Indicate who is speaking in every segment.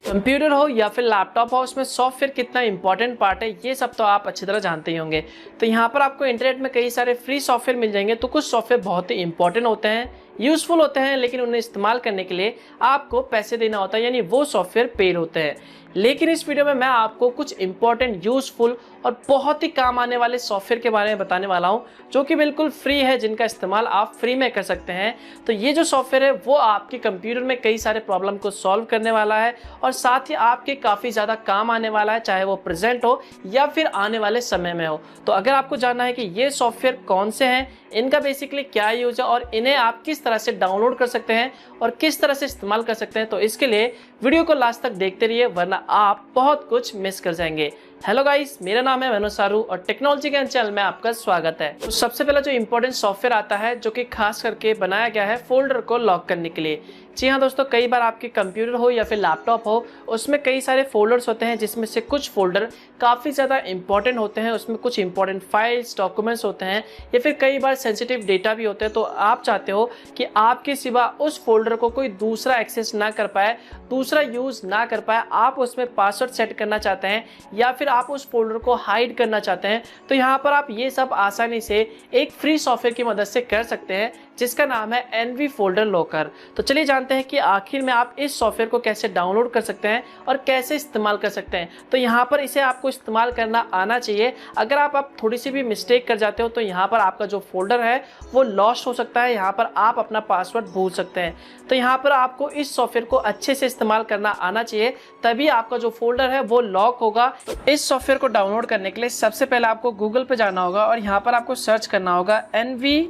Speaker 1: Computer हो या फिर लैपटॉप हो, उसमें सॉफ्टवेयर कितना इंपॉर्टेंट पार्ट है ये सब तो आप अच्छी तरह जानते ही होंगे। तो यहाँ पर आपको इंटरनेट में कई सारे फ्री सॉफ्टवेयर मिल जाएंगे। तो कुछ सॉफ्टवेयर बहुत ही इंपॉर्टेंट होते हैं, यूजफुल होते हैं, लेकिन उन्हें इस्तेमाल करने के लिए आपको पैसे देना होता है, यानी वो सॉफ्टवेयर पेड होते हैं। लेकिन इस वीडियो में मैं आपको कुछ इंपॉर्टेंट, यूजफुल और बहुत ही काम आने वाले सॉफ्टवेयर के बारे में बताने वाला हूं, जो कि बिल्कुल फ्री है, जिनका इस्तेमाल आप फ्री में कर सकते हैं। तो ये जो सॉफ्टवेयर है वो आपके कंप्यूटर में कई सारे प्रॉब्लम को सॉल्व करने वाला है और साथ ही आपके काफ़ी ज़्यादा काम आने वाला है, चाहे वो प्रेजेंट हो या फिर आने वाले समय में हो। तो अगर आपको जानना है कि ये सॉफ्टवेयर कौन से हैं, इनका बेसिकली क्या यूज है और इन्हें आप किस तरह से डाउनलोड कर सकते हैं और किस तरह से इस्तेमाल कर सकते हैं, तो इसके लिए वीडियो को लास्ट तक देखते रहिए, वरना आप बहुत कुछ मिस कर जाएंगे। हेलो गाइस, मेरा नाम है मनोज सारू और टेक्नोलॉजी के चैनल में आपका स्वागत है। तो सबसे पहला जो इंपॉर्टेंट सॉफ्टवेयर आता है, जो कि खास करके बनाया गया है फोल्डर को लॉक करने के लिए। जी हाँ दोस्तों, कई बार आपके कंप्यूटर हो या फिर लैपटॉप हो, उसमें कई सारे फोल्डर्स होते हैं, जिसमें से कुछ फोल्डर काफ़ी ज़्यादा इंपॉर्टेंट होते हैं। उसमें कुछ इंपॉर्टेंट फाइल्स, डॉक्यूमेंट्स होते हैं या फिर कई बार सेंसिटिव डेटा भी होते हैं। तो आप चाहते हो कि आपके सिवा उस फोल्डर को कोई दूसरा एक्सेस ना कर पाए, दूसरा यूज़ ना कर पाए, आप उसमें पासवर्ड सेट करना चाहते हैं या फिर आप उस फोल्डर को हाइड करना चाहते हैं। तो यहाँ पर आप ये सब आसानी से एक फ्री सॉफ्टवेयर की मदद से कर सकते हैं, जिसका नाम है एनवी फोल्डर लॉकर। तो चलिए जानते हैं कि आखिर में आप इस सॉफ्टवेयर को कैसे डाउनलोड कर सकते हैं और कैसे इस्तेमाल कर सकते हैं। तो यहाँ पर इसे आपको इस्तेमाल करना आना चाहिए। अगर आप थोड़ी सी भी मिस्टेक कर जाते हो तो यहाँ पर आपका जो फोल्डर है वो लॉस्ट हो सकता है, यहाँ पर आप अपना पासवर्ड भूल सकते हैं। तो यहाँ पर आपको इस सॉफ्टवेयर को अच्छे से इस्तेमाल करना आना चाहिए, तभी आपका जो फोल्डर है वो लॉक होगा। इस सॉफ्टवेयर को डाउनलोड करने के लिए सबसे पहले आपको गूगल पे जाना होगा और यहाँ पर आपको सर्च करना होगा एनवी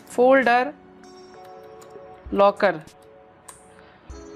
Speaker 1: फोल्डर लॉकर।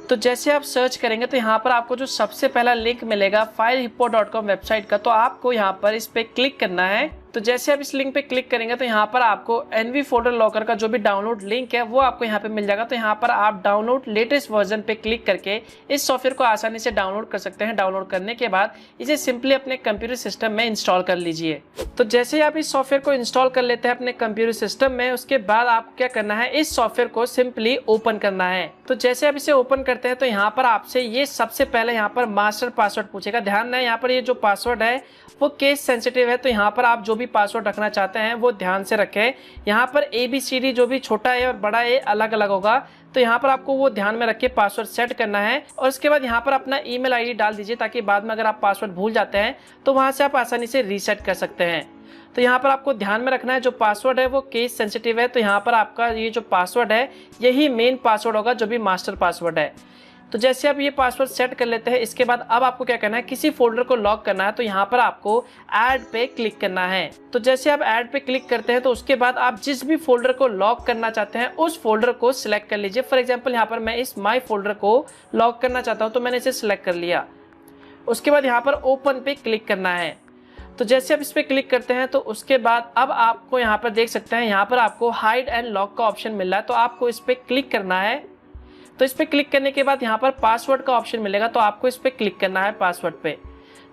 Speaker 1: तो जैसे आप सर्च करेंगे तो यहाँ पर आपको जो सबसे पहला लिंक मिलेगा filehippo.com वेबसाइट का, तो आपको यहाँ पर इस पे क्लिक करना है। तो जैसे आप इस लिंक पे क्लिक करेंगे तो यहाँ पर आपको एनवी फोल्डर लॉकर का जो भी डाउनलोड लिंक है वो आपको यहाँ पे मिल जाएगा। तो यहाँ पर आप डाउनलोड लेटेस्ट वर्जन पे क्लिक करके इस सॉफ्टवेयर को आसानी से डाउनलोड कर सकते हैं। डाउनलोड करने के बाद इसे सिंपली अपने कंप्यूटर सिस्टम में इंस्टॉल कर लीजिए। तो जैसे ही आप इस सॉफ्टवेयर को इंस्टॉल कर लेते हैं अपने कंप्यूटर सिस्टम में, उसके बाद आपको क्या करना है, इस सॉफ्टवेयर को सिंपली ओपन करना है। तो जैसे आप इसे ओपन करते हैं तो यहाँ पर आपसे ये सबसे पहले यहाँ पर मास्टर पासवर्ड पूछेगा। ध्यान दें, यहाँ पर ये जो पासवर्ड है वो केस सेंसिटिव है, तो यहाँ पर आप जो भी पासवर्ड रखना चाहते हैं वो ध्यान से रखें। यहाँ पर ABCD जो भी छोटा है और बड़ा है अलग अलग होगा, तो यहाँ पर आपको वो ध्यान में रख के पासवर्ड सेट करना है। और उसके बाद यहाँ पर अपना ईमेल आईडी डाल दीजिए, ताकि बाद में अगर आप पासवर्ड भूल जाते हैं तो वहाँ से आप आसानी से रीसेट कर सकते हैं। तो यहाँ पर आपको ध्यान में रखना है, जो पासवर्ड है वो केस सेंसिटिव है, तो यहाँ पर आपका ये जो पासवर्ड है यही मेन पासवर्ड होगा, जो भी मास्टर पासवर्ड है। तो जैसे आप ये पासवर्ड सेट कर लेते हैं, इसके बाद अब आपको क्या करना है, किसी फोल्डर को लॉक करना है। तो यहाँ पर आपको ऐड पे क्लिक करना है। तो जैसे आप ऐड पे क्लिक करते हैं तो उसके बाद आप जिस भी फोल्डर को लॉक करना चाहते हैं उस फोल्डर को सिलेक्ट कर लीजिए। फॉर एग्जांपल यहाँ पर मैं इस माई फोल्डर को लॉक करना चाहता हूँ, तो मैंने इसे सिलेक्ट कर लिया। उसके बाद यहाँ पर ओपन पे क्लिक करना है। तो जैसे आप इस पे क्लिक करते हैं तो उसके बाद अब आपको यहाँ पर देख सकते हैं, यहाँ पर आपको हाइड एंड लॉक का ऑप्शन मिल रहा है, तो आपको इस पे क्लिक करना है। तो इस पे क्लिक करने के बाद यहाँ पर पासवर्ड का ऑप्शन मिलेगा, तो आपको इस पे क्लिक करना है पासवर्ड पे।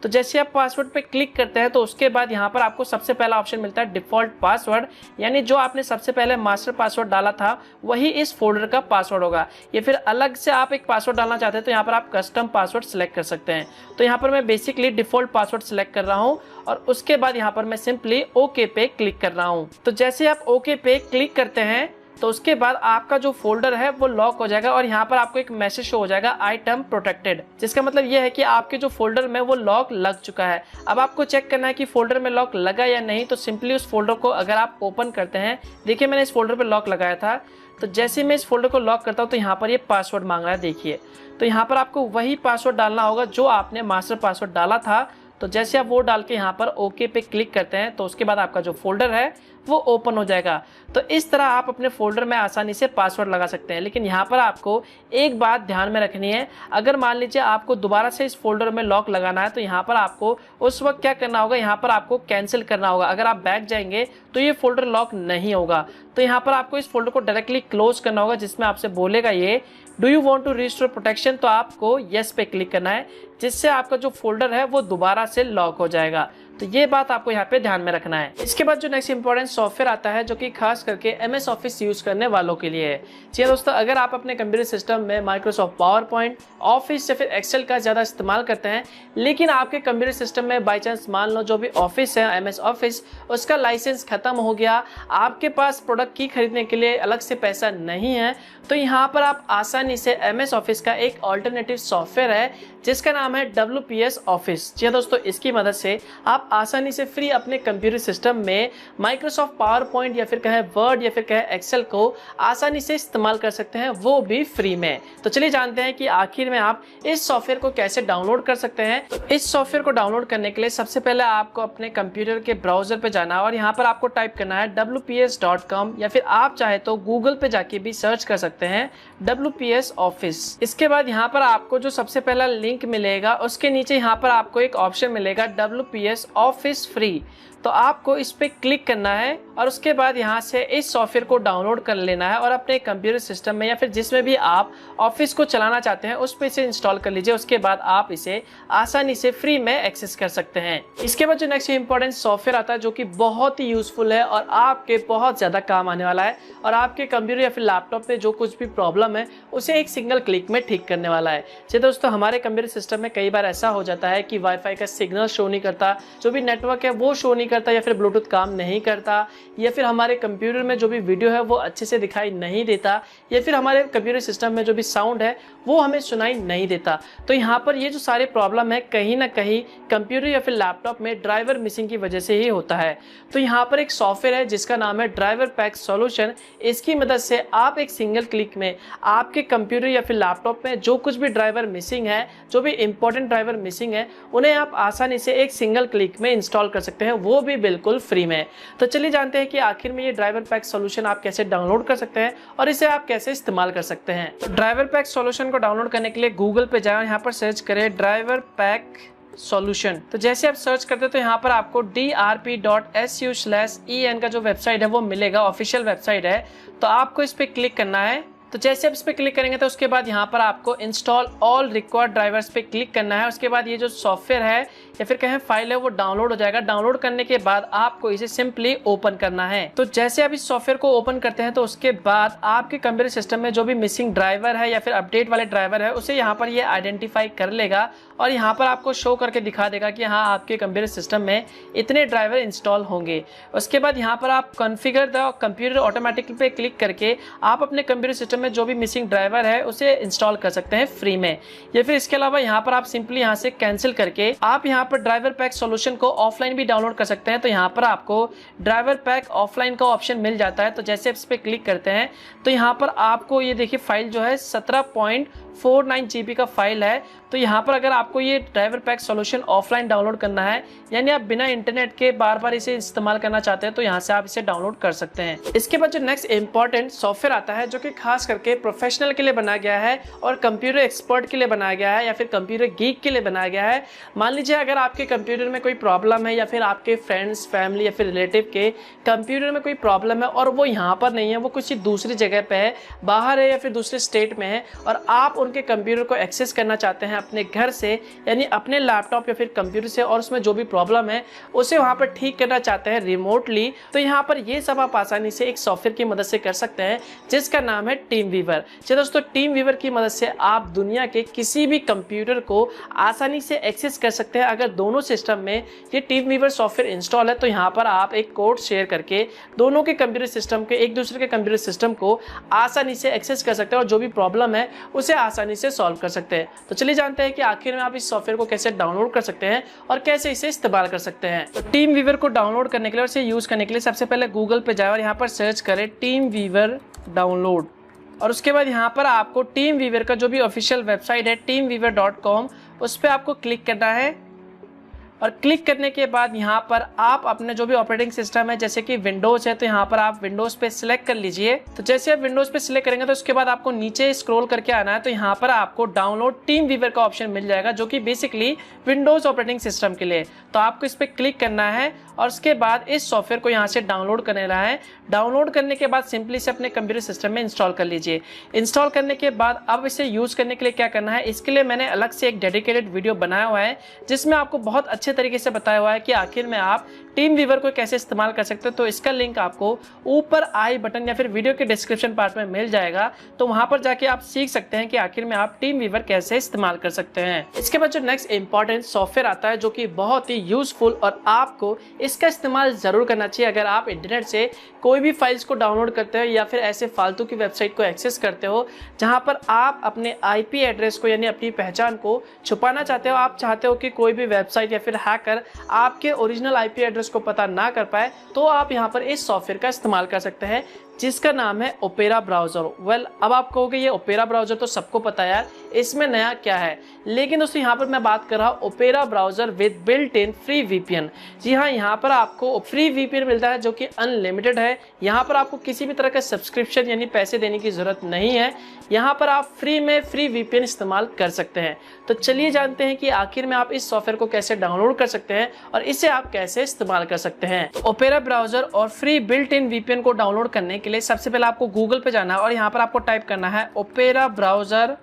Speaker 1: तो जैसे आप पासवर्ड पे क्लिक करते हैं तो उसके बाद यहाँ पर आपको सबसे पहला ऑप्शन मिलता है डिफॉल्ट पासवर्ड, यानी जो आपने सबसे पहले मास्टर पासवर्ड डाला था वही इस फोल्डर का पासवर्ड होगा। या फिर अलग से आप एक पासवर्ड डालना चाहते हैं तो यहाँ पर आप कस्टम पासवर्ड सेलेक्ट कर सकते हैं। तो यहाँ पर मैं बेसिकली डिफॉल्ट पासवर्ड सेलेक्ट कर रहा हूँ और उसके बाद यहाँ पर मैं सिंपली ओके पे क्लिक कर रहा हूँ। तो जैसे आप ओके पे क्लिक करते हैं तो उसके बाद आपका जो फोल्डर है वो लॉक हो जाएगा और यहाँ पर आपको एक मैसेज शो हो जाएगा आइटम प्रोटेक्टेड, जिसका मतलब ये है कि आपके जो फोल्डर में वो लॉक लग चुका है। अब आपको चेक करना है कि फोल्डर में लॉक लगा या नहीं। तो सिंपली उस फोल्डर को अगर आप ओपन करते हैं, देखिए मैंने इस फोल्डर पे लॉक लगाया था, तो जैसे मैं इस फोल्डर को लॉक करता हूँ तो यहाँ पर ये पासवर्ड मांग रहा है, देखिए। तो यहाँ पर आपको वही पासवर्ड डालना होगा जो आपने मास्टर पासवर्ड डाला था। तो जैसे आप वो डाल के यहाँ पर ओके पे क्लिक करते हैं तो उसके बाद आपका जो फोल्डर है वो ओपन हो जाएगा। तो इस तरह आप अपने फोल्डर में आसानी से पासवर्ड लगा सकते हैं। लेकिन यहाँ पर आपको एक बात ध्यान में रखनी है, अगर मान लीजिए आपको दोबारा से इस फोल्डर में लॉक लगाना है तो यहाँ पर आपको उस वक्त क्या करना होगा, यहाँ पर आपको कैंसिल करना होगा। अगर आप बैक जाएंगे तो ये फोल्डर लॉक नहीं होगा। तो यहाँ पर आपको इस फोल्डर को डायरेक्टली क्लोज करना होगा, जिसमें आपसे बोलेगा ये do you want to restore protection, तो आपको यस पे क्लिक करना है, जिससे आपका जो फोल्डर है वो दोबारा से लॉक हो जाएगा। तो ये बात आपको यहाँ पे ध्यान में रखना है। इसके बाद जो नेक्स्ट इंपॉर्टेंट सॉफ्टवेयर आता है जो कि खास करके MS ऑफिस यूज करने वालों के लिए है। जी दोस्तों, अगर आप अपने कंप्यूटर सिस्टम में माइक्रोसॉफ्ट पावर पॉइंट, ऑफिस या फिर एक्सेल का ज़्यादा इस्तेमाल करते हैं, लेकिन आपके कंप्यूटर सिस्टम में बाई चांस मान लो जो भी ऑफिस है MS ऑफिस, उसका लाइसेंस खत्म हो गया, आपके पास प्रोडक्ट की खरीदने के लिए अलग से पैसा नहीं है, तो यहाँ पर आप आसानी से MS ऑफिस का एक ऑल्टरनेटिव सॉफ्टवेयर है जिसका नाम है WPS ऑफिस। जी दोस्तों, इसकी मदद से आप आसानी से फ्री अपने कंप्यूटर सिस्टम में माइक्रोसॉफ्ट पावर पॉइंट या फिर कहे वर्ड या फिर कहे एक्सेल को आसानी से इस्तेमाल कर सकते हैं, वो भी फ्री में। तो चलिए जानते हैं कि आखिर में आप इस सॉफ्टवेयर को कैसे डाउनलोड कर सकते हैं। तो इस सॉफ्टवेयर को डाउनलोड करने के लिए सबसे पहले आपको अपने कंप्यूटर के ब्राउजर पे जाना है और यहाँ पर आपको टाइप करना है wps.com या फिर आप चाहे तो गूगल पे जाके भी सर्च कर सकते हैं WPS ऑफिस। इसके बाद यहाँ पर आपको जो सबसे पहला लिंक मिलेगा उसके नीचे यहाँ पर आपको एक ऑप्शन मिलेगा WPS ऑफिस फ्री। तो आपको इस पे क्लिक करना है और उसके बाद यहाँ से इस सॉफ्टवेयर को डाउनलोड कर लेना है और अपने कंप्यूटर सिस्टम में या फिर जिसमें भी आप ऑफिस को चलाना चाहते हैं उस पे इसे इंस्टॉल कर लीजिए। उसके बाद आप इसे आसानी से फ्री में एक्सेस कर सकते हैं। इसके बाद जो नेक्स्ट इंपॉर्टेंट सॉफ्टवेयर आता है जो कि बहुत ही यूजफुल है और आपके बहुत ज़्यादा काम आने वाला है और आपके कंप्यूटर या फिर लैपटॉप में जो कुछ भी प्रॉब्लम है उसे एक सिंगल क्लिक में ठीक करने वाला है। जी दोस्तों, हमारे कंप्यूटर सिस्टम में कई बार ऐसा हो जाता है कि वाईफाई का सिग्नल शो नहीं करता, जो भी नेटवर्क है वो शो नहीं करता, या फिर ब्लूटूथ काम नहीं करता, या फिर हमारे कंप्यूटर में जो भी वीडियो है वो अच्छे से दिखाई नहीं देता, या फिर हमारे कंप्यूटर सिस्टम में जो भी साउंड है वो हमें सुनाई नहीं देता। तो यहाँ पर ये जो सारे प्रॉब्लम है कहीं ना कहीं कंप्यूटर या फिर लैपटॉप में ड्राइवर मिसिंग की वजह से ही होता है। तो यहाँ पर एक सॉफ्टवेयर है जिसका नाम है ड्राइवर पैक सॉल्यूशन। इसकी मदद से आप एक सिंगल क्लिक में आपके कंप्यूटर या फिर लैपटॉप में जो कुछ भी ड्राइवर मिसिंग है, जो भी इंपॉर्टेंट ड्राइवर मिसिंग है, उन्हें आप आसानी से एक सिंगल क्लिक में इंस्टॉल कर सकते हैं, वो भी बिल्कुल फ्री में। तो चलिए जानते हैं कि आखिर में ये ड्राइवर पैक सॉल्यूशन आप कैसे डाउनलोड कर सकते हैं और इसे आप कैसे इस्तेमाल कर सकते हैं। तो ड्राइवर पैक सॉल्यूशन को डाउनलोड करने के लिए गूगल पे जाएं, यहाँ पर सर्च करें ड्राइवर पैक सॉल्यूशन। तो जैसे आप सर्च करते हैं तो यहाँ पर आपको drp.su/en का जो वेबसाइट है वो मिलेगा, ऑफिशियल वेबसाइट है। तो आपको इस पे क्लिक करना है। तो जैसे आप इस पे क्लिक करेंगे तो उसके बाद यहाँ पर आपको इंस्टॉल ऑल रिक्वायर्ड ड्राइवर्स पे क्लिक करना है। उसके बाद ये जो सॉफ्टवेयर है या फिर कहें फाइल है वो डाउनलोड हो जाएगा। डाउनलोड करने के बाद आपको इसे सिंपली ओपन करना है। तो जैसे आप इस सॉफ्टवेयर को ओपन करते हैं तो उसके बाद आपके कंप्यूटर सिस्टम में जो भी मिसिंग ड्राइवर है या फिर अपडेट वाले ड्राइवर है उसे यहाँ पर ये आइडेंटिफाई कर लेगा और यहाँ पर आपको शो करके दिखा देगा कि हाँ आपके कंप्यूटर सिस्टम में इतने ड्राइवर इंस्टॉल होंगे। उसके बाद यहाँ पर आप कॉन्फ़िगर द कंप्यूटर ऑटोमेटिकली पे क्लिक करके आप अपने कंप्यूटर सिस्टम में जो भी मिसिंग ड्राइवर है उसे इंस्टॉल कर सकते हैं फ्री में। या फिर इसके अलावा यहाँ पर आप सिंपली यहाँ से कैंसिल करके आप यहाँ पर ड्राइवर पैक सॉल्यूशन को ऑफलाइन भी डाउनलोड कर सकते हैं। तो यहाँ पर आपको ड्राइवर पैक ऑफलाइन का ऑप्शन मिल जाता है। तो जैसे आप इस पर क्लिक करते हैं तो यहाँ पर आपको ये देखिए फाइल जो है 17.49 GB का फाइल है। तो यहाँ पर अगर आपको ये driver pack solution offline download करना है, यानी आप बिना इंटरनेट के बार बार इसे इस्तेमाल करना चाहते हैं, तो यहाँ से आप इसे डाउनलोड कर सकते हैं। इसके बाद जो नेक्स्ट इंपॉर्टेंट सॉफ्टवेयर आता है जो कि खास करके प्रोफेशनल के लिए बनाया गया है और कंप्यूटर एक्सपर्ट के लिए बनाया गया है या फिर कंप्यूटर गीक के लिए बनाया गया है। मान लीजिए अगर आपके कंप्यूटर में कोई प्रॉब्लम है या फिर आपके फ्रेंड्स, फैमिली या फिर रिलेटिव के कंप्यूटर में कोई प्रॉब्लम है और वो यहाँ पर नहीं है, वो किसी दूसरी जगह पे है, बाहर है या फिर दूसरे स्टेट में है, और आप उनके कंप्यूटर को एक्सेस करना चाहते हैं अपने घर से, यानी अपने लैपटॉप या फिर कंप्यूटर से, और उसमें जो भी प्रॉब्लम है उसे वहाँ पर ठीक करना चाहते हैं रिमोटली, तो यहाँ पर ये सब आप आसानी से एक सॉफ्टवेयर की मदद से कर सकते हैं जिसका नाम है टीम वीवर। चलिए दोस्तों, टीम वीवर की मदद से आप दुनिया के किसी भी कंप्यूटर को आसानी से एक्सेस कर सकते हैं। अगर दोनों सिस्टम में ये टीम वीवर सॉफ्टवेयर इंस्टॉल है तो यहाँ पर आप एक कोड शेयर करके दोनों के कंप्यूटर सिस्टम के एक दूसरे के कंप्यूटर सिस्टम को आसानी से एक्सेस कर सकते हैं और जो भी प्रॉब्लम है उसे आसानी से सॉल्व कर सकते हैं। तो चलिए जानते हैं कि आखिर में आप इस सॉफ्टवेयर को कैसे डाउनलोड कर सकते हैं और कैसे इसे इस्तेमाल कर सकते हैं। तो टीम वीवर को डाउनलोड करने के लिए और इसे यूज करने के लिए सबसे पहले गूगल पे जाए और यहाँ पर सर्च करें टीम वीवर डाउनलोड, और उसके बाद यहाँ पर आपको टीम वीवर का जो भी ऑफिशियल वेबसाइट है teamweaver.com उस पर आपको क्लिक करना है। और क्लिक करने के बाद यहाँ पर आप अपने जो भी ऑपरेटिंग सिस्टम है, जैसे कि विंडोज है, तो यहाँ पर आप विंडोज पे सिलेक्ट कर लीजिए। तो जैसे आप विंडोज पे सिलेक्ट करेंगे तो उसके बाद आपको नीचे स्क्रॉल करके आना है। तो यहाँ पर आपको डाउनलोड टीम वीवर का ऑप्शन मिल जाएगा जो कि बेसिकली विंडोज ऑपरेटिंग सिस्टम के लिए। तो आपको इस पर क्लिक करना है और उसके बाद इस सॉफ्टवेयर को यहाँ से डाउनलोड करने रहा है। डाउनलोड करने के बाद सिंपली से अपने कंप्यूटर सिस्टम में इंस्टॉल कर लीजिए। इंस्टॉल करने के बाद अब इसे यूज करने के लिए क्या करना है, इसके लिए मैंने अलग से एक डेडिकेटेड वीडियो बनाया हुआ है जिसमें आपको बहुत अच्छे तरीके से बताया हुआ है कि आखिर में आप टीम वीवर को कैसे इस्तेमाल कर सकते हो। तो इसका लिंक आपको ऊपर आई बटन या फिर वीडियो के डिस्क्रिप्शन पार्ट में मिल जाएगा, तो वहां पर जाके आप सीख सकते हैं कि आखिर में आप टीम वीवर कैसे इस्तेमाल कर सकते हैं। इसके बाद जो नेक्स्ट इंपॉर्टेंट सॉफ्टवेयर आता है जो कि बहुत ही यूजफुल और आपको इसका इस्तेमाल जरूर करना चाहिए अगर आप इंटरनेट से कोई भी फाइल्स को डाउनलोड करते हो या फिर ऐसे फालतू की वेबसाइट को एक्सेस करते हो जहां पर आप अपने आईपी एड्रेस को यानी अपनी पहचान को छुपाना चाहते हो। आप चाहते हो कि कोई भी वेबसाइट या फिर हैकर आपके ओरिजिनल आईपी एड्रेस को पता ना कर पाए, तो आप यहां पर इस सॉफ्टवेयर का इस्तेमाल कर सकते हैं जिसका नाम है ओपेरा ब्राउजर। वेल, अब आप कहोगे ये ओपेरा ब्राउजर तो सबको पता है यार, इसमें नया क्या है। लेकिन दोस्तों यहाँ पर मैं बात कर रहा हूँ Opera browser with built in free VPN. जी हाँ, यहाँ पर आपको फ्री वीपीएन मिलता है जो कि अनलिमिटेड है। यहाँ पर आपको किसी भी तरह का सब्सक्रिप्शन यानी पैसे देने की जरूरत नहीं है। यहाँ पर आप फ्री में फ्री वीपीएन इस्तेमाल कर सकते हैं। तो चलिए जानते हैं कि आखिर में आप इस सॉफ्टवेयर को कैसे डाउनलोड कर सकते हैं और इसे आप कैसे इस्तेमाल कर सकते हैं। तो ओपेरा ब्राउजर और फ्री बिल्ट इन वीपीएन को डाउनलोड करने के लिए सबसे पहले आपको गूगल पे जाना है और यहाँ पर आपको टाइप करना है ओपेरा ब्राउजर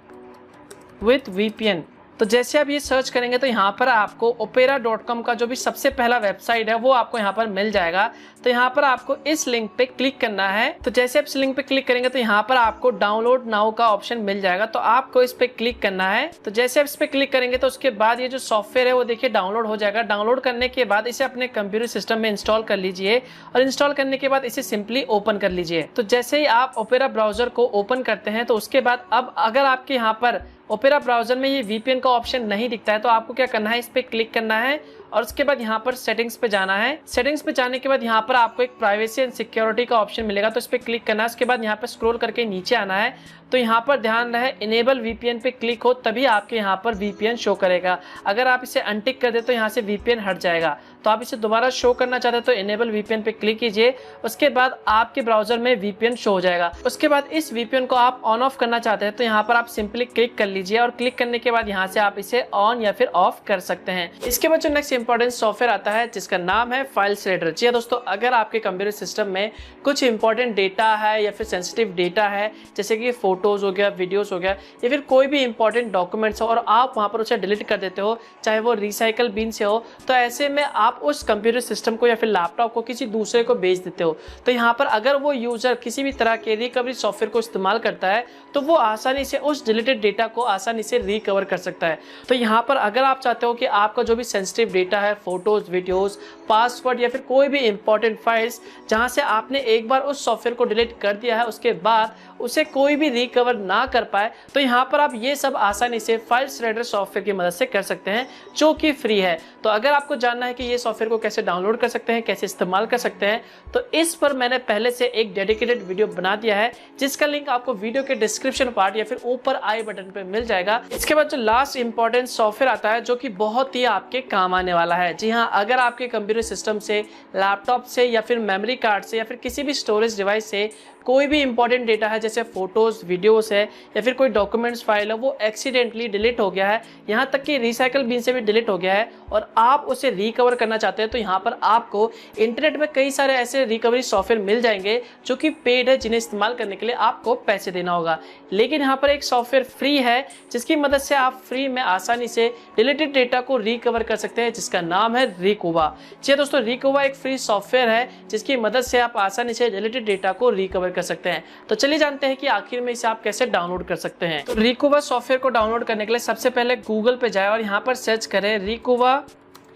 Speaker 1: विथ वीपीएन। तो जैसे आप ये सर्च करेंगे तो यहाँ पर आपको opera.com का जो भी सबसे पहला वेबसाइट है वो आपको यहाँ पर मिल जाएगा। तो यहाँ पर आपको इस लिंक पे क्लिक करना है। तो जैसे आप इस लिंक पे क्लिक करेंगे तो यहाँ पर आपको डाउनलोड नाउ का ऑप्शन मिल जाएगा, तो आपको इस पे क्लिक करना है। तो जैसे आप इस पे क्लिक करेंगे तो उसके बाद ये जो सॉफ्टवेयर है वो देखिए डाउनलोड हो जाएगा। डाउनलोड करने के बाद इसे अपने कंप्यूटर सिस्टम में इंस्टॉल कर लीजिए और इंस्टॉल करने के बाद इसे सिंपली ओपन कर लीजिए। तो जैसे ही आप ओपेरा ब्राउजर को ओपन करते हैं तो उसके बाद अब अगर आपके यहाँ पर ओपेरा ब्राउजर में ये वीपीएन का ऑप्शन नहीं दिखता है तो आपको क्या करना है, इस पे क्लिक करना है और उसके बाद यहाँ पर सेटिंग्स पे जाना है। सेटिंग्स पे जाने के बाद यहाँ पर आपको एक प्राइवेसी एंड सिक्योरिटी का ऑप्शन मिलेगा, तो इस पे क्लिक करना है। उसके बाद यहाँ पे स्क्रॉल करके नीचे आना है। तो यहाँ पर ध्यान रहे इनेबल वीपीएन पे क्लिक हो तभी आपके यहाँ पर वीपीएन शो करेगा। अगर आप इसे अनटिक कर दे तो यहाँ से वीपीएन हट जाएगा। तो आप इसे दोबारा शो करना चाहते हैं तो इनेबल वीपीएन पे क्लिक कीजिए, उसके बाद आपके ब्राउजर में वीपीएन शो हो जाएगा। उसके बाद इस वीपीएन को आप ऑन ऑफ करना चाहते हैं तो यहाँ पर आप सिंपली क्लिक कर लीजिए और क्लिक करने के बाद यहाँ से आप इसे ऑन या फिर ऑफ कर सकते हैं। इसके बाद जो नेक्स्ट इंपॉर्टेंट सॉफ्टवेयर आता है जिसका नाम है फाइल श्रेडर। जी दोस्तों, अगर आपके कंप्यूटर सिस्टम में कुछ इंपॉर्टेंट डेटा है या फिर सेंसिटिव डेटा है जैसे कि फोटोज हो गया, वीडियोस हो गया या फिर कोई भी इंपॉर्टेंट डॉक्यूमेंट्स हो और आप वहां पर उसे डिलीट कर देते हो, चाहे वो रिसाइकल बिन से हो, तो ऐसे में आप उस कंप्यूटर सिस्टम को या फिर लैपटॉप को किसी दूसरे को बेच देते हो। तो यहाँ पर अगर वो यूजर किसी भी तरह के रिकवरी सॉफ्टवेयर को इस्तेमाल करता है तो वो आसानी से उस डिलीटेड डेटा को आसानी से रिकवर कर सकता है। तो यहाँ पर अगर आप चाहते हो कि आपका जो भी सेंसिटिव डेटा है, फोटोज, वीडियोस, पासवर्ड या फिर कोई भी इंपॉर्टेंट फाइल्स जहां से आपने एक बार उस सॉफ्टवेयर को डिलीट कर दिया है उसके बाद उसे कोई भी रिकवर ना कर पाए, तो यहाँ पर आप ये सब आसानी से फाइल श्रेडर सॉफ्टवेयर की मदद से कर सकते हैं जो कि फ्री है। तो अगर आपको जानना है कि ये सॉफ्टवेयर को कैसे डाउनलोड कर सकते हैं, कैसे इस्तेमाल कर सकते हैं, तो इस पर मैंने पहले से एक डेडिकेटेड वीडियो बना दिया है जिसका लिंक आपको वीडियो के डिस्क्रिप्शन पार्ट या फिर ऊपर आई बटन पे मिल जाएगा। इसके बाद जो लास्ट इंपॉर्टेंट सॉफ्टवेयर आता है जो कि बहुत ही आपके काम आने वाला है। जी हाँ, अगर आपके कंप्यूटर सिस्टम से, लैपटॉप से या फिर मेमोरी कार्ड से या फिर किसी भी स्टोरेज डिवाइस से कोई भी इंपॉर्टेंट डेटा है जैसे फोटोज, वीडियोस है या फिर कोई डॉक्यूमेंट्स फाइल है वो एक्सीडेंटली डिलीट हो गया है, यहाँ तक कि रिसाइकल बिन से भी डिलीट हो गया है और आप उसे रिकवर करना चाहते हैं, तो यहाँ पर आपको इंटरनेट में कई सारे ऐसे रिकवरी सॉफ्टवेयर मिल जाएंगे जो कि पेड है, जिन्हें इस्तेमाल करने के लिए आपको पैसे देना होगा। लेकिन यहाँ पर एक सॉफ्टवेयर फ्री है जिसकी मदद से आप फ्री में आसानी से डिलीटेड डेटा को रिकवर कर सकते हैं, जिसका नाम है रिकोवा। जी दोस्तों, रिकोवा एक फ्री सॉफ्टवेयर है जिसकी मदद से आप आसानी से डिलीटेड डेटा को रिकवर कर सकते हैं। तो चलिए जानते हैं कि आखिर में इसे आप कैसे डाउनलोड कर सकते हैं। तो रिकोवा सॉफ्टवेयर को डाउनलोड करने के लिए सबसे पहले गूगल पे जाए और यहाँ पर सर्च करें रिकोवा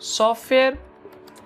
Speaker 1: सॉफ्टवेयर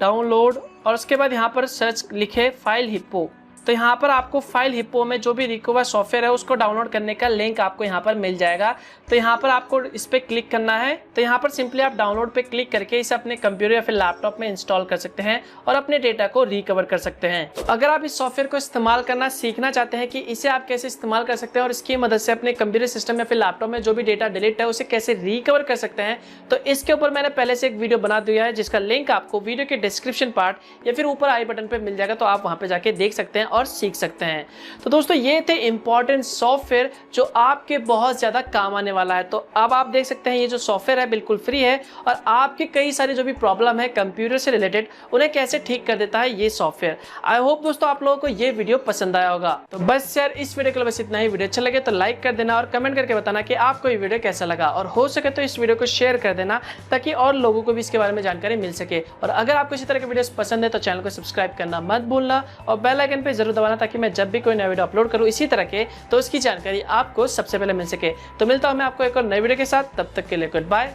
Speaker 1: डाउनलोड और उसके बाद यहाँ पर सर्च लिखे फाइल हिप्पो। तो यहाँ पर आपको फाइल हिप्पो में जो भी रिकोवा सॉफ्टवेयर है उसको डाउनलोड करने का लिंक आपको यहाँ पर मिल जाएगा। तो यहाँ पर आपको इस पे क्लिक करना है। तो यहाँ पर सिंपली आप डाउनलोड पे क्लिक करके इसे अपने कंप्यूटर या फिर लैपटॉप में इंस्टॉल कर सकते हैं और अपने डेटा को रिकवर कर सकते हैं। तो अगर आप इस सॉफ्टवेयर को इस्तेमाल करना सीखना चाहते हैं कि इसे आप कैसे इस्तेमाल कर सकते हैं और इसकी मदद से अपने कंप्यूटर सिस्टम या फिर लैपटॉप में जो भी डेटा डिलीट है उसे कैसे रिकवर कर सकते हैं, तो इसके ऊपर मैंने पहले से एक वीडियो बना दिया है जिसका लिंक आपको वीडियो के डिस्क्रिप्शन पार्ट या फिर ऊपर आई बटन पे मिल जाएगा। तो आप वहां पे जाके देख सकते हैं और सीख सकते हैं। तो दोस्तों ये थे इंपॉर्टेंट सॉफ्टवेयर जो आपके बहुत ज़्यादा काम आने वाला है। तो अब आप देख सकते हैं ये जो सॉफ्टवेयर है बिल्कुल फ्री है और आपके कई सारे जो भी प्रॉब्लम है कंप्यूटर से रिलेटेड उन्हें कैसे ठीक कर देता है ये सॉफ्टवेयर। आई होप दोस्तों आप लोगों को ये वीडियो पसंद आया होगा। तो बस यार इस वीडियो के लिए बस इतना ही। वीडियो अच्छा लगे तो लाइक कर देना और कमेंट करके बताना कि आपको ये वीडियो कैसा लगा, और हो सके तो इस वीडियो को शेयर कर देना ताकि और लोगों को भी इसके बारे में जानकारी मिल सके। और अगर आपको इसी तरह के वीडियोस पसंद है तो चैनल को सब्सक्राइब करना मत भूलना और बेल आइकन पे जरूर दबाना ताकि मैं जब भी कोई नया वीडियो अपलोड करूँ इसी तरह के तो उसकी जानकारी आपको सबसे पहले मिल सके। तो मिलता हूं मैं आपको एक और नई वीडियो के साथ, तब तक के लिए गुड बाय।